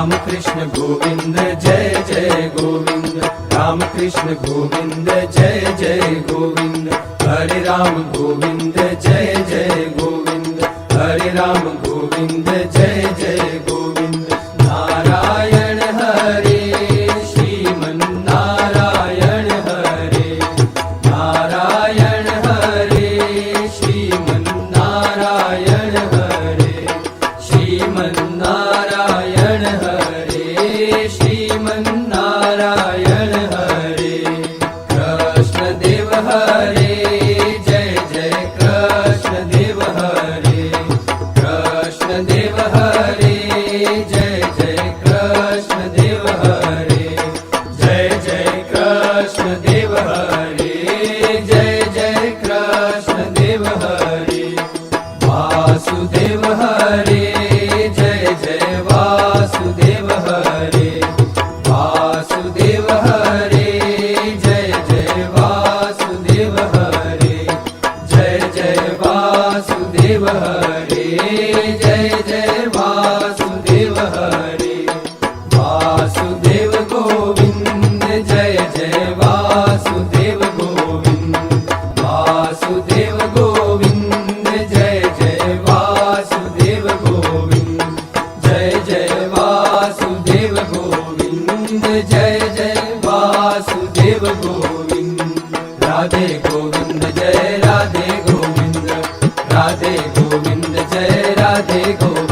राम कृष्ण गोविंद जय जय गोविंद, राम कृष्ण गोविंद जय जय गोविंद, हरे राम गोविंद जय जय गोविंद, हरे राम गोविंद जय जय गोविंद। नारायण हरे श्रीमन नारायण हरे, नारायण हरे श्रीमन नारायण हरे, श्रीमन नारायण हरे श्रीमन नारायण हरे। कृष्ण देव हरे जय जय कृष्ण देव हरे, कृष्ण देव हरे जय जय कृष्ण देव हरे, जय जय कृष्ण देव हरे, जय जय कृष्ण देव हरे। वासुदेव हरे जय जय वासुदेव हरे, वासुदेव हरे जय जय वासुदेव हरे, जय जय वासुदेव हरे, जय जय वासुदेव हरे। वासुदेव गोविंद जय जय वासुदेव गोविंद, वासुदेव गोविंद जय जय वासुदेव गोविंद, जय जय वासुदेव गोविंद, जय जय वासुदेव गोविंद। राधे गोविंद जय राधे गोविंद, राधे गोविंद जय राधे गोविंद।